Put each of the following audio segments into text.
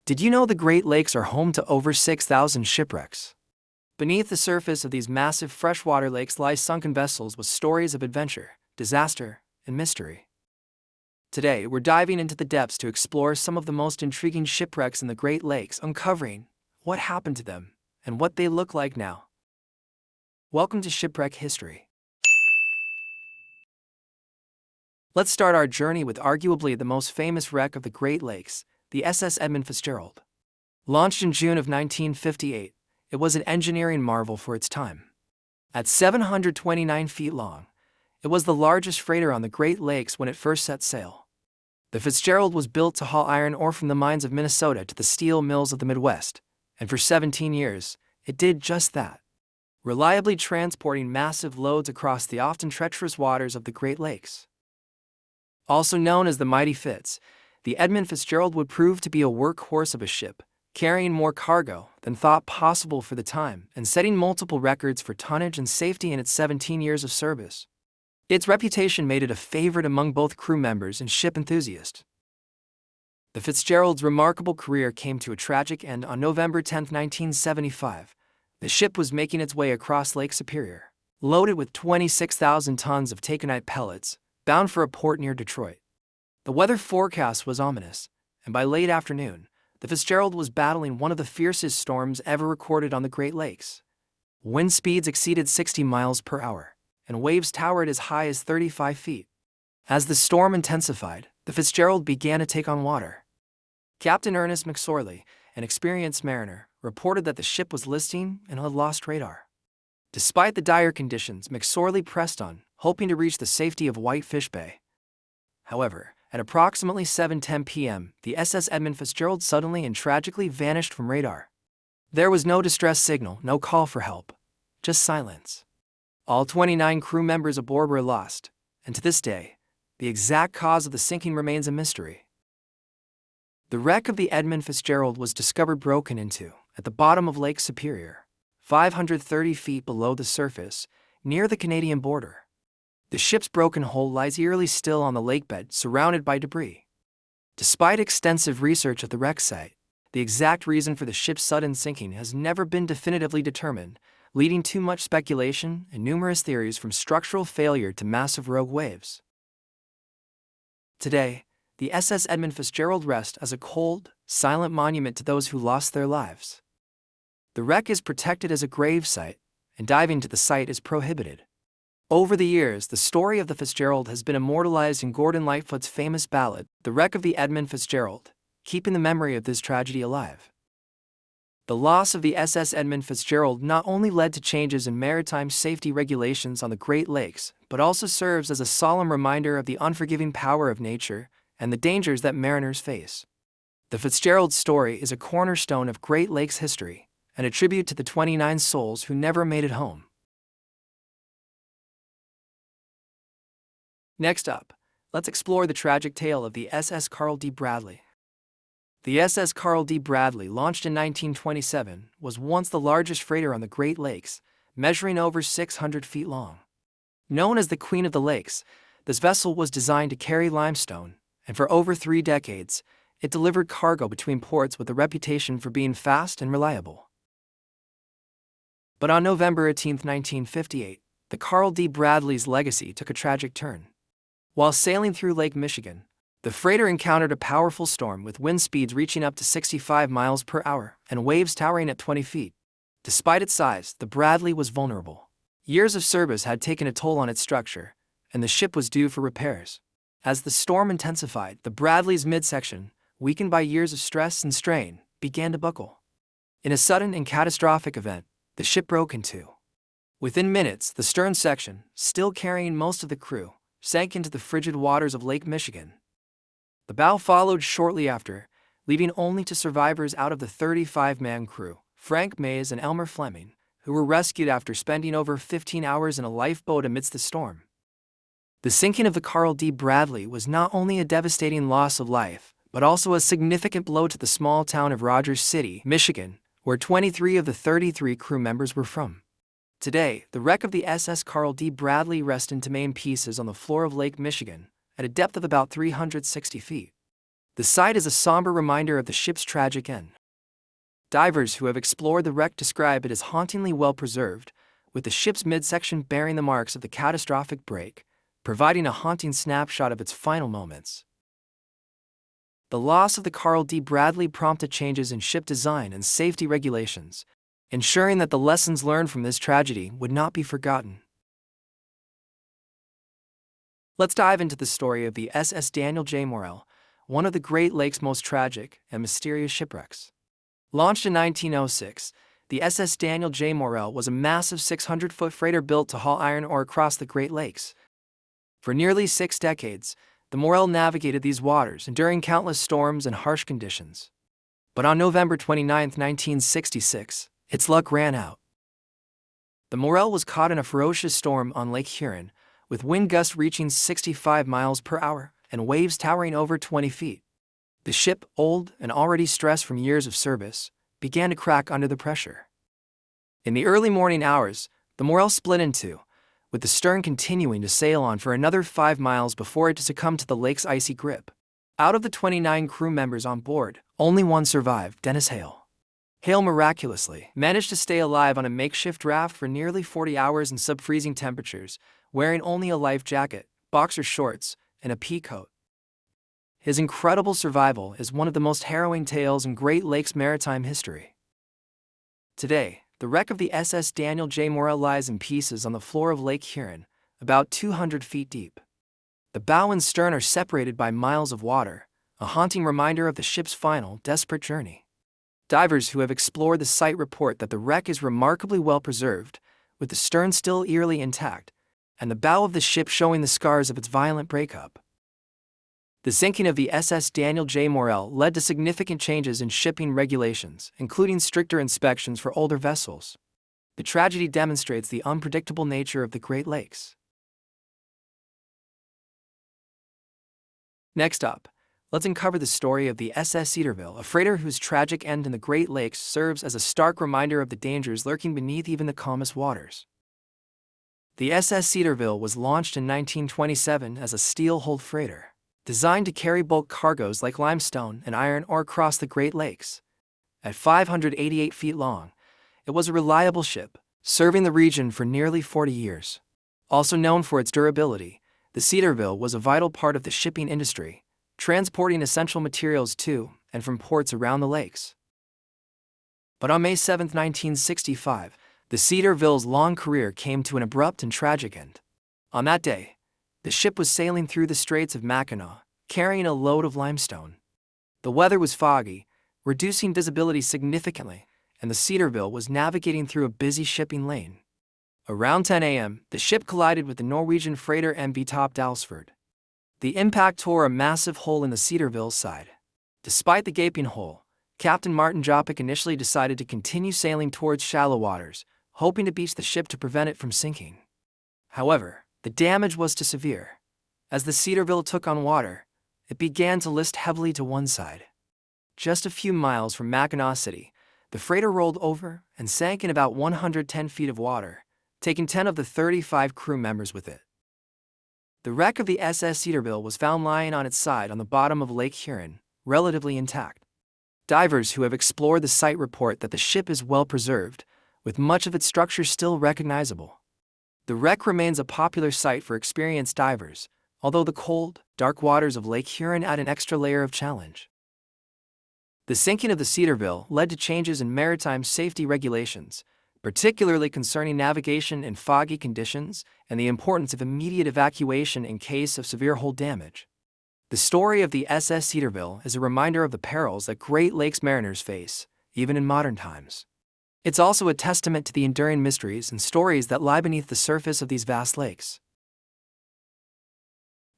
Did you know the Great Lakes are home to over 6,000 shipwrecks? Beneath the surface of these massive freshwater lakes lie sunken vessels with stories of adventure, disaster, and mystery. Today, we're diving into the depths to explore some of the most intriguing shipwrecks in the Great Lakes, uncovering what happened to them and what they look like now. Welcome to Shipwreck History. Let's start our journey with arguably the most famous wreck of the Great Lakes, the SS Edmund Fitzgerald. Launched in June of 1958, it was an engineering marvel for its time. At 729 feet long, it was the largest freighter on the Great Lakes when it first set sail. The Fitzgerald was built to haul iron ore from the mines of Minnesota to the steel mills of the Midwest, and for 17 years, it did just that, reliably transporting massive loads across the often treacherous waters of the Great Lakes. Also known as the Mighty Fitz, the Edmund Fitzgerald would prove to be a workhorse of a ship, carrying more cargo than thought possible for the time and setting multiple records for tonnage and safety in its 17 years of service. Its reputation made it a favorite among both crew members and ship enthusiasts. The Fitzgerald's remarkable career came to a tragic end on November 10, 1975. The ship was making its way across Lake Superior, loaded with 26,000 tons of taconite pellets, bound for a port near Detroit. The weather forecast was ominous, and by late afternoon, the Fitzgerald was battling one of the fiercest storms ever recorded on the Great Lakes. Wind speeds exceeded 60 miles per hour, and waves towered as high as 35 feet. As the storm intensified, the Fitzgerald began to take on water. Captain Ernest McSorley, an experienced mariner, reported that the ship was listing and had lost radar. Despite the dire conditions, McSorley pressed on, hoping to reach the safety of Whitefish Bay. However, at approximately 7:10 p.m., the SS Edmund Fitzgerald suddenly and tragically vanished from radar. There was no distress signal, no call for help, just silence. All 29 crew members aboard were lost, and to this day, the exact cause of the sinking remains a mystery. The wreck of the Edmund Fitzgerald was discovered broken into at the bottom of Lake Superior, 530 feet below the surface, near the Canadian border. The ship's broken hull lies eerily still on the lakebed, surrounded by debris. Despite extensive research at the wreck site, the exact reason for the ship's sudden sinking has never been definitively determined, leading to much speculation and numerous theories from structural failure to massive rogue waves. Today, the SS Edmund Fitzgerald rests as a cold, silent monument to those who lost their lives. The wreck is protected as a grave site, and diving to the site is prohibited. Over the years, the story of the Fitzgerald has been immortalized in Gordon Lightfoot's famous ballad, The Wreck of the Edmund Fitzgerald, keeping the memory of this tragedy alive. The loss of the SS Edmund Fitzgerald not only led to changes in maritime safety regulations on the Great Lakes, but also serves as a solemn reminder of the unforgiving power of nature and the dangers that mariners face. The Fitzgerald story is a cornerstone of Great Lakes history, and a tribute to the 29 souls who never made it home. Next up, let's explore the tragic tale of the SS Carl D. Bradley. The SS Carl D. Bradley, launched in 1927, was once the largest freighter on the Great Lakes, measuring over 600 feet long. Known as the Queen of the Lakes, this vessel was designed to carry limestone, and for over 3 decades, it delivered cargo between ports with a reputation for being fast and reliable. But on November 18, 1958, the Carl D. Bradley's legacy took a tragic turn. While sailing through Lake Michigan, the freighter encountered a powerful storm with wind speeds reaching up to 65 miles per hour and waves towering at 20 feet. Despite its size, the Bradley was vulnerable. Years of service had taken a toll on its structure, and the ship was due for repairs. As the storm intensified, the Bradley's midsection, weakened by years of stress and strain, began to buckle. In a sudden and catastrophic event, the ship broke in two. Within minutes, the stern section, still carrying most of the crew, sank into the frigid waters of Lake Michigan. The bow followed shortly after, leaving only 2 survivors out of the 35-man crew, Frank Mays and Elmer Fleming, who were rescued after spending over 15 hours in a lifeboat amidst the storm. The sinking of the Carl D. Bradley was not only a devastating loss of life, but also a significant blow to the small town of Rogers City, Michigan, where 23 of the 33 crew members were from. Today, the wreck of the SS Carl D. Bradley rests in two main pieces on the floor of Lake Michigan, at a depth of about 360 feet. The site is a somber reminder of the ship's tragic end. Divers who have explored the wreck describe it as hauntingly well preserved, with the ship's midsection bearing the marks of the catastrophic break, providing a haunting snapshot of its final moments. The loss of the Carl D. Bradley prompted changes in ship design and safety regulations, ensuring that the lessons learned from this tragedy would not be forgotten. Let's dive into the story of the SS Daniel J. Morrell, one of the Great Lakes' most tragic and mysterious shipwrecks. Launched in 1906, the SS Daniel J. Morrell was a massive 600-foot freighter built to haul iron ore across the Great Lakes. For nearly 6 decades, the Morrell navigated these waters, enduring countless storms and harsh conditions. But on November 29, 1966, its luck ran out. The Morrell was caught in a ferocious storm on Lake Huron, with wind gusts reaching 65 miles per hour and waves towering over 20 feet. The ship, old and already stressed from years of service, began to crack under the pressure. In the early morning hours, the Morrell split in two, with the stern continuing to sail on for another 5 miles before it succumbed to the lake's icy grip. Out of the 29 crew members on board, only one survived, Dennis Hale. Hale miraculously managed to stay alive on a makeshift raft for nearly 40 hours in sub-freezing temperatures, wearing only a life jacket, boxer shorts, and a pea coat. His incredible survival is one of the most harrowing tales in Great Lakes maritime history. Today, the wreck of the SS Daniel J. Morrell lies in pieces on the floor of Lake Huron, about 200 feet deep. The bow and stern are separated by miles of water, a haunting reminder of the ship's final, desperate journey. Divers who have explored the site report that the wreck is remarkably well preserved, with the stern still eerily intact, and the bow of the ship showing the scars of its violent breakup. The sinking of the SS Daniel J. Morrell led to significant changes in shipping regulations, including stricter inspections for older vessels. The tragedy demonstrates the unpredictable nature of the Great Lakes. Next up, let's uncover the story of the SS Cedarville, a freighter whose tragic end in the Great Lakes serves as a stark reminder of the dangers lurking beneath even the calmest waters. The SS Cedarville was launched in 1927 as a steel-hulled freighter, designed to carry bulk cargoes like limestone and iron ore across the Great Lakes. At 588 feet long, it was a reliable ship, serving the region for nearly 40 years. Also known for its durability, the Cedarville was a vital part of the shipping industry, transporting essential materials to and from ports around the lakes. But on May 7, 1965, the Cedarville's long career came to an abrupt and tragic end. On that day, the ship was sailing through the Straits of Mackinac, carrying a load of limestone. The weather was foggy, reducing visibility significantly, and the Cedarville was navigating through a busy shipping lane. Around 10 a.m., the ship collided with the Norwegian freighter MV Top Dalsford. The impact tore a massive hole in the Cedarville's side. Despite the gaping hole, Captain Martin Jopik initially decided to continue sailing towards shallow waters, hoping to beach the ship to prevent it from sinking. However, the damage was too severe. As the Cedarville took on water, it began to list heavily to one side. Just a few miles from Mackinac City, the freighter rolled over and sank in about 110 feet of water, taking 10 of the 35 crew members with it. The wreck of the SS Cedarville was found lying on its side on the bottom of Lake Huron, relatively intact. Divers who have explored the site report that the ship is well preserved, with much of its structure still recognizable. The wreck remains a popular site for experienced divers, although the cold, dark waters of Lake Huron add an extra layer of challenge. The sinking of the Cedarville led to changes in maritime safety regulations, particularly concerning navigation in foggy conditions and the importance of immediate evacuation in case of severe hull damage. The story of the SS Cedarville is a reminder of the perils that Great Lakes mariners face, even in modern times. It's also a testament to the enduring mysteries and stories that lie beneath the surface of these vast lakes.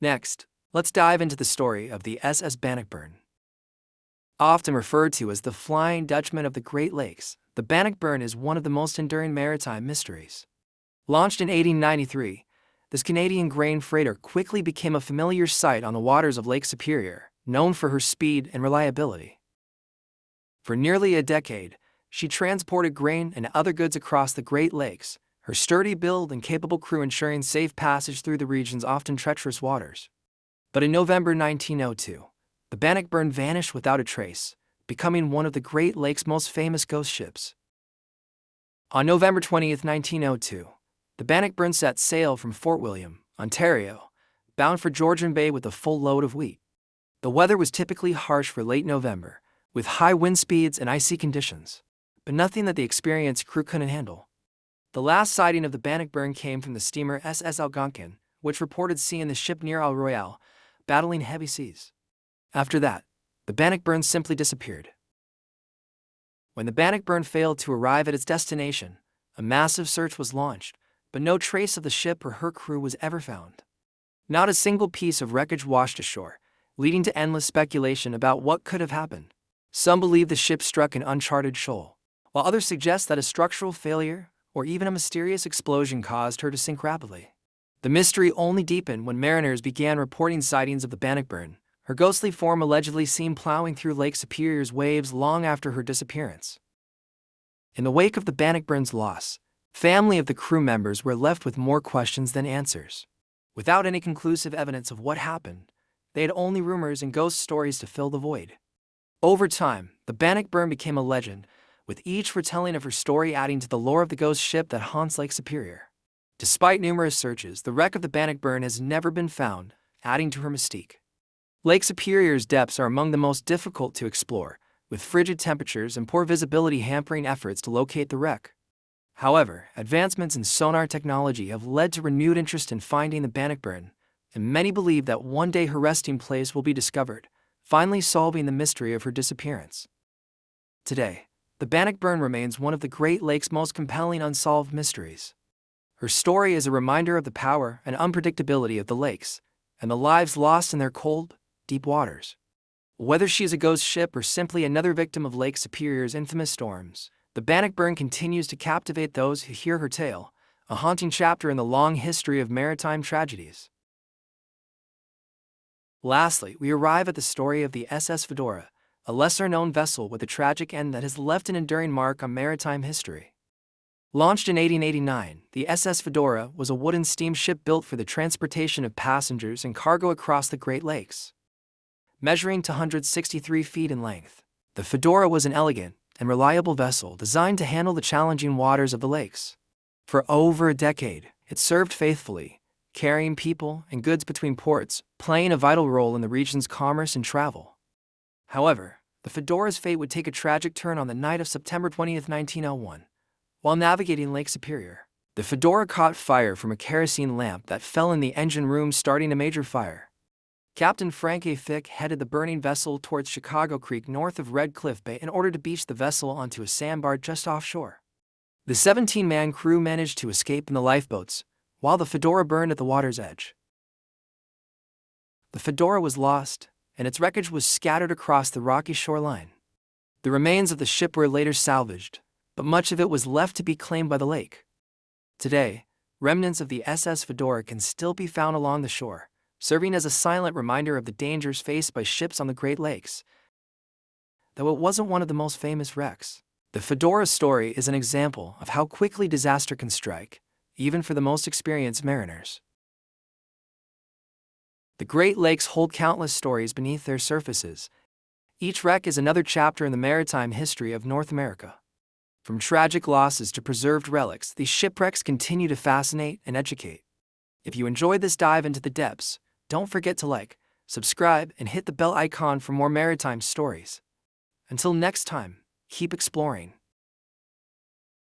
Next, let's dive into the story of the SS Bannockburn. Often referred to as the Flying Dutchman of the Great Lakes, the Bannockburn is one of the most enduring maritime mysteries. Launched in 1893, this Canadian grain freighter quickly became a familiar sight on the waters of Lake Superior, known for her speed and reliability. For nearly a decade, she transported grain and other goods across the Great Lakes, her sturdy build and capable crew ensuring safe passage through the region's often treacherous waters. But in November 1902, the Bannockburn vanished without a trace, becoming one of the Great Lakes' most famous ghost ships. On November 20, 1902, the Bannockburn set sail from Fort William, Ontario, bound for Georgian Bay with a full load of wheat. The weather was typically harsh for late November, with high wind speeds and icy conditions, but nothing that the experienced crew couldn't handle. The last sighting of the Bannockburn came from the steamer SS Algonquin, which reported seeing the ship near Isle Royale, battling heavy seas. After that, the Bannockburn simply disappeared. When the Bannockburn failed to arrive at its destination, a massive search was launched, but no trace of the ship or her crew was ever found. Not a single piece of wreckage washed ashore, leading to endless speculation about what could have happened. Some believe the ship struck an uncharted shoal, while others suggest that a structural failure or even a mysterious explosion caused her to sink rapidly. The mystery only deepened when mariners began reporting sightings of the Bannockburn, her ghostly form allegedly seen plowing through Lake Superior's waves long after her disappearance. In the wake of the Bannockburn's loss, family of the crew members were left with more questions than answers. Without any conclusive evidence of what happened, they had only rumors and ghost stories to fill the void. Over time, the Bannockburn became a legend, with each retelling of her story adding to the lore of the ghost ship that haunts Lake Superior. Despite numerous searches, the wreck of the Bannockburn has never been found, adding to her mystique. Lake Superior's depths are among the most difficult to explore, with frigid temperatures and poor visibility hampering efforts to locate the wreck. However, advancements in sonar technology have led to renewed interest in finding the Bannockburn, and many believe that one day her resting place will be discovered, finally solving the mystery of her disappearance. Today, the Bannockburn remains one of the Great Lakes' most compelling unsolved mysteries. Her story is a reminder of the power and unpredictability of the lakes, and the lives lost in their cold, deep waters. Whether she is a ghost ship or simply another victim of Lake Superior's infamous storms, the Bannockburn continues to captivate those who hear her tale, a haunting chapter in the long history of maritime tragedies. Lastly, we arrive at the story of the SS Fedora, a lesser-known vessel with a tragic end that has left an enduring mark on maritime history. Launched in 1889, the SS Fedora was a wooden steamship built for the transportation of passengers and cargo across the Great Lakes. Measuring 263 feet in length, the Fedora was an elegant and reliable vessel designed to handle the challenging waters of the lakes. For over a decade, it served faithfully, carrying people and goods between ports, playing a vital role in the region's commerce and travel. However, the Fedora's fate would take a tragic turn on the night of September 20, 1901. While navigating Lake Superior, the Fedora caught fire from a kerosene lamp that fell in the engine room, starting a major fire. Captain Frank A. Fick headed the burning vessel towards Chicago Creek north of Red Cliff Bay in order to beach the vessel onto a sandbar just offshore. The 17-man crew managed to escape in the lifeboats, while the Fedora burned at the water's edge. The Fedora was lost, and its wreckage was scattered across the rocky shoreline. The remains of the ship were later salvaged, but much of it was left to be claimed by the lake. Today, remnants of the SS Fedora can still be found along the shore, serving as a silent reminder of the dangers faced by ships on the Great Lakes. Though it wasn't one of the most famous wrecks, the Fedora story is an example of how quickly disaster can strike, even for the most experienced mariners. The Great Lakes hold countless stories beneath their surfaces. Each wreck is another chapter in the maritime history of North America. From tragic losses to preserved relics, these shipwrecks continue to fascinate and educate. If you enjoyed this dive into the depths, don't forget to like, subscribe, and hit the bell icon for more maritime stories. Until next time, keep exploring.